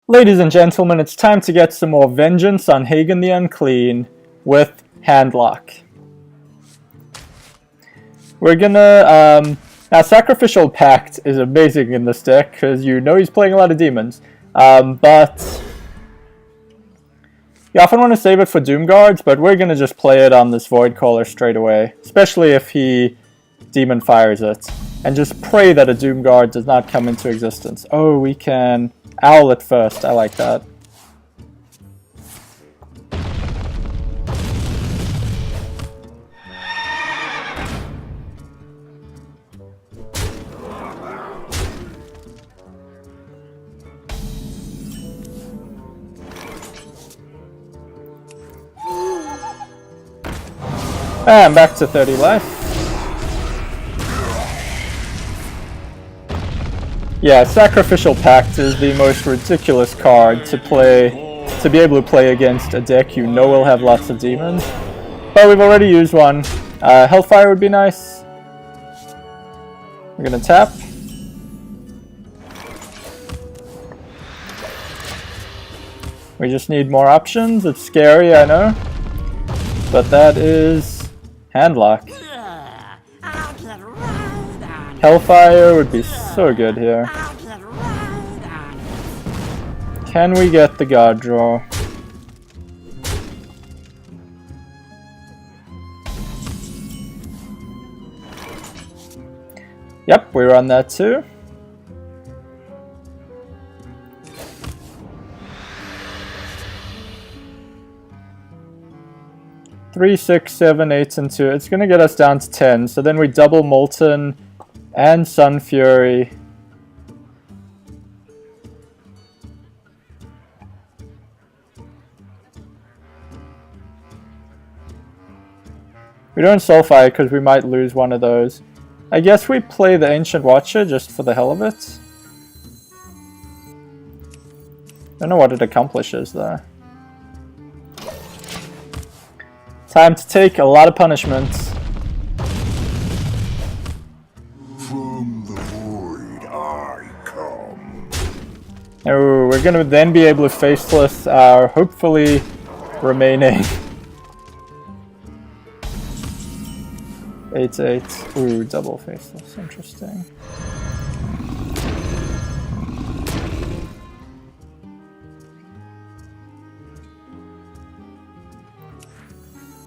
Ladies and gentlemen, it's time to get some more vengeance on Heigan the Unclean with Handlock. We're gonna, now Sacrificial Pact is amazing in this deck, because you know he's playing a lot of demons, but you often want to save it for Doom Guards, but we're gonna just play it on this Void Caller straight away, especially if he Demon Fires it, and just pray that a Doom Guard does not come into existence. Oh, we can Owl it first, I like that. And back to 30 life. Yeah, Sacrificial Pact is the most ridiculous card to play, to be able to play against a deck you know will have lots of demons. But we've already used one. Hellfire would be nice. We're gonna tap. We just need more options. It's scary, I know. But that is Handlock. Hellfire would be so good here. Can we get the guard draw? Yep, we run that too. Three, 6, 7, 8, and 2. It's gonna get us down to 10. So then we double Molten and Sun Fury. We don't Soulfire because we might lose one of those. I guess we play the Ancient Watcher just for the hell of it. Don't know what it accomplishes though. Time to take a lot of punishments. Oh, we're gonna then be able to faceless our hopefully remaining 8/8. Ooh, double faceless, interesting.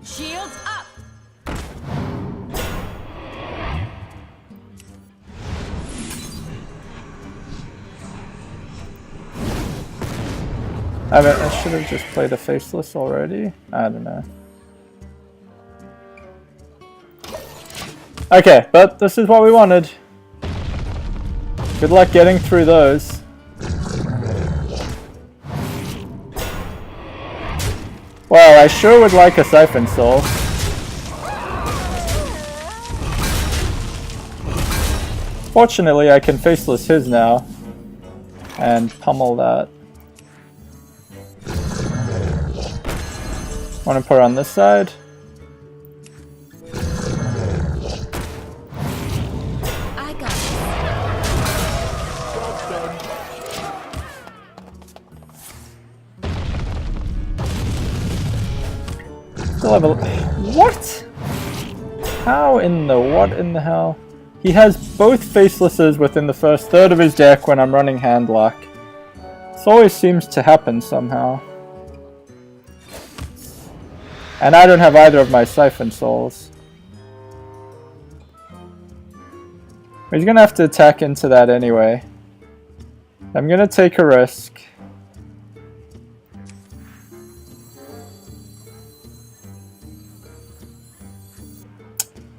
Shields up. I mean, I should have just played a faceless already. I don't know. Okay, but this is what we wanted. Good luck getting through those. Well, I sure would like a Siphon Soul. Fortunately, I can faceless his now and pummel that. Want to put her on this side. I got it. Still have a... What? How in the... what in the hell? He has both facelesses within the first third of his deck when I'm running Handlock. This always seems to happen somehow. And I don't have either of my Siphon Souls. He's gonna have to attack into that anyway. I'm gonna take a risk.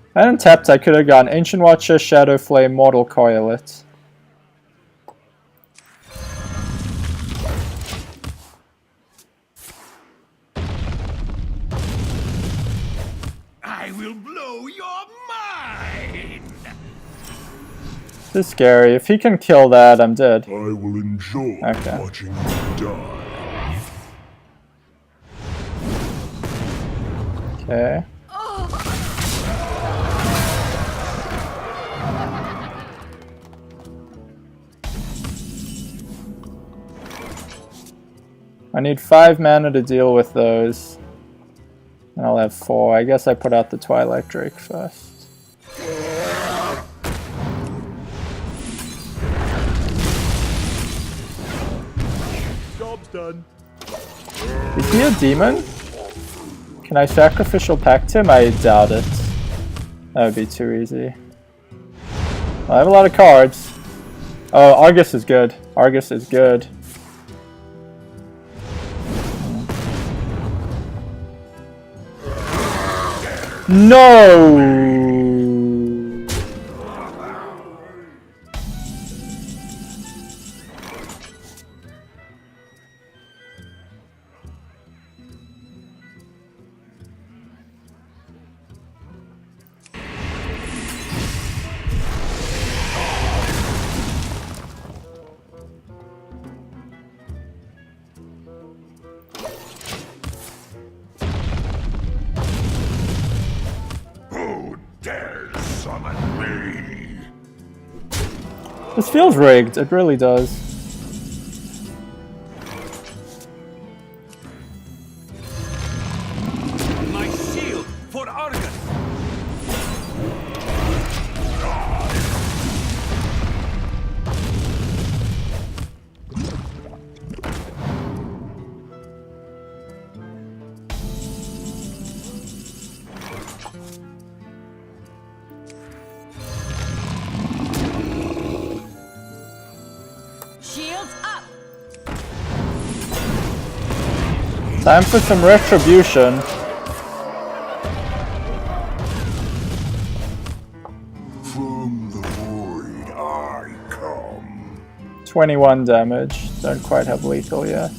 If I hadn't tapped, I could have gone Ancient Watcher, Shadow Flame, Mortal Coil it. I will blow your mind! This is scary. If he can kill that, I'm dead. I will enjoy watching you die. Okay. I need 5 mana to deal with those. And I'll have 4. I guess I put out the Twilight Drake first. Job's done. Is he a demon? Can I Sacrificial Pact him? I doubt it. That would be too easy. Well, I have a lot of cards. Oh, Argus is good. Argus is good. No! This feels rigged, it really does. My shield for Argus. Shields up. Time for some retribution. From the void I come. 21 damage. Don't quite have lethal yet.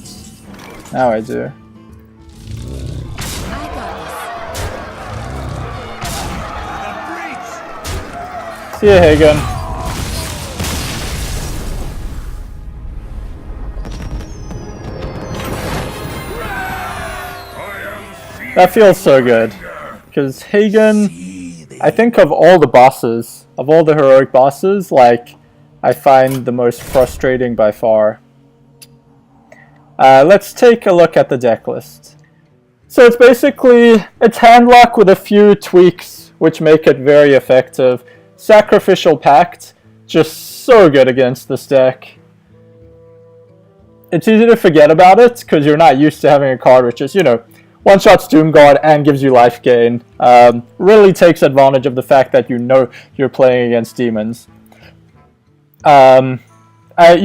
Now I do. I got this. See ya, Heigan. That feels so good. Because Heigan, I think of all the bosses, of all the heroic bosses, like, I find the most frustrating by far. Let's take a look at the deck list. So it's basically, it's Handlock with a few tweaks, which make it very effective. Sacrificial Pact, just so good against this deck. It's easy to forget about it, because you're not used to having a card which is, you know, one-shots Doomguard and gives you life gain. Really takes advantage of the fact that you know you're playing against demons. You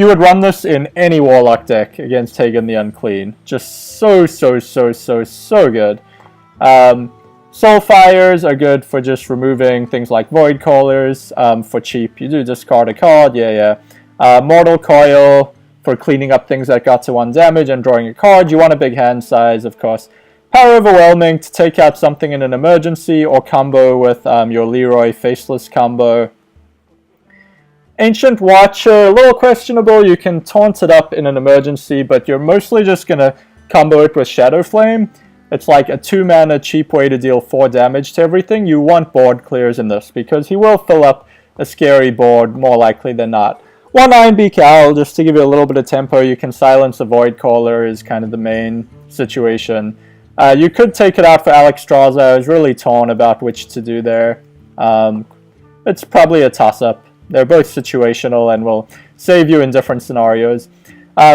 would run this in any Warlock deck against Heigan the Unclean. Just so good. Soulfires are good for just removing things like Void Callers for cheap. You do discard a card, Mortal Coil for cleaning up things that got to 1 damage and drawing a card. You want a big hand size, of course. Power Overwhelming to take out something in an emergency or combo with your Leroy Faceless combo. Ancient Watcher, a little questionable. You can taunt it up in an emergency, but you're mostly just going to combo it with Shadow Flame. It's like a 2-mana cheap way to deal 4 damage to everything. You want board clears in this, because he will fill up a scary board more likely than not. 1 Ironbeak Owl, just to give you a little bit of tempo. You can silence a Void Caller is kind of the main situation. You could take it out for Naxxramas. I was really torn about which to do there. It's probably a toss-up. They're both situational and will save you in different scenarios.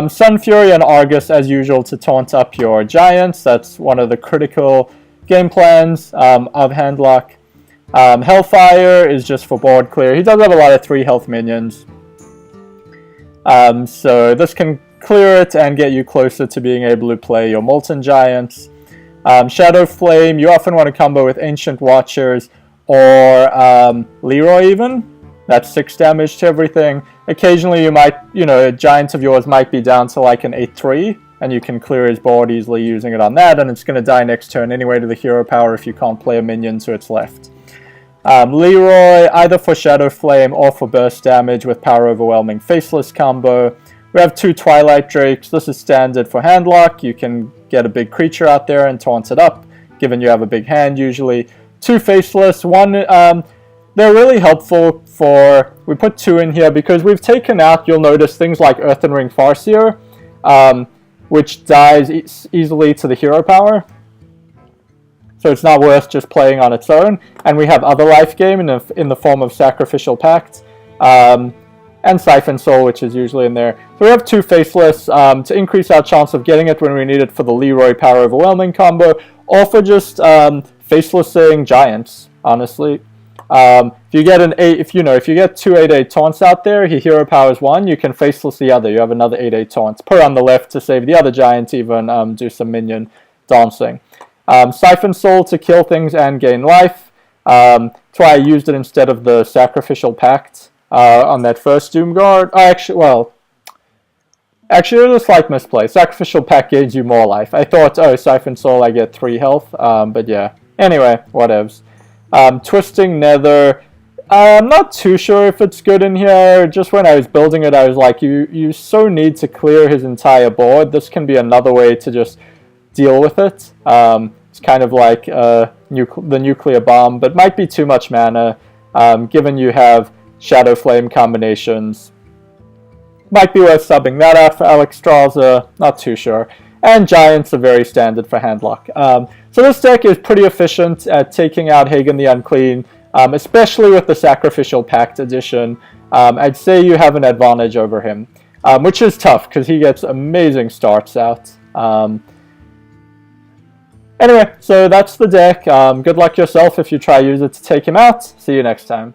Sun Fury and Argus, as usual, to taunt up your giants. That's one of the critical game plans of Handlock. Hellfire is just for board clear. He does have a lot of 3 health minions. So this can clear it and get you closer to being able to play your Molten Giants. Shadow Flame, you often want to combo with Ancient Watchers or Leroy even. That's 6 damage to everything. Occasionally you might, a giant of yours might be down to like an 8-3, and you can clear his board easily using it on that, and it's going to die next turn anyway to the hero power if you can't play a minion to its left. Leroy, either for Shadow Flame or for burst damage with Power Overwhelming Faceless combo. We have 2 Twilight Drakes. This is standard for Handlock. You can get a big creature out there and taunt it up, given you have a big hand usually. 2 Faceless. 1, they're really helpful for, we put 2 in here because we've taken out, you'll notice, things like Earthen Ring Farseer. which dies easily to the hero power. So it's not worth just playing on its own. And we have other life gain in the form of Sacrificial Pact, and Siphon Soul, which is usually in there. So we have 2 Faceless to increase our chance of getting it when we need it for the Leroy Power Overwhelming combo, or for just Facelessing Giants, honestly. If you get if you get 2 8/8 taunts out there, he hero powers 1, you can Faceless the other. You have another 8/8 taunts. Put on the left to save the other giant, even do some minion dancing. Siphon Soul to kill things and gain life. That's why I used it instead of the Sacrificial Pact on that first Doom Guard. Actually, it was a slight misplay. Sacrificial Pact gives you more life. I thought, oh, Siphon Soul, I get 3 health. But yeah. Anyway, whatevs. Twisting Nether. I'm not too sure if it's good in here. Just when I was building it, I was like, you so need to clear his entire board. This can be another way to just deal with it. It's kind of like the nuclear bomb, but might be too much mana, given you have Shadow Flame combinations. Might be worth subbing that out for Alexstrasza, not too sure. And Giants are very standard for Handlock. So this deck is pretty efficient at taking out Heigan the Unclean, especially with the Sacrificial Pact edition. I'd say you have an advantage over him, which is tough because he gets amazing starts out. Anyway, so that's the deck. Good luck yourself if you try use it to take him out. See you next time.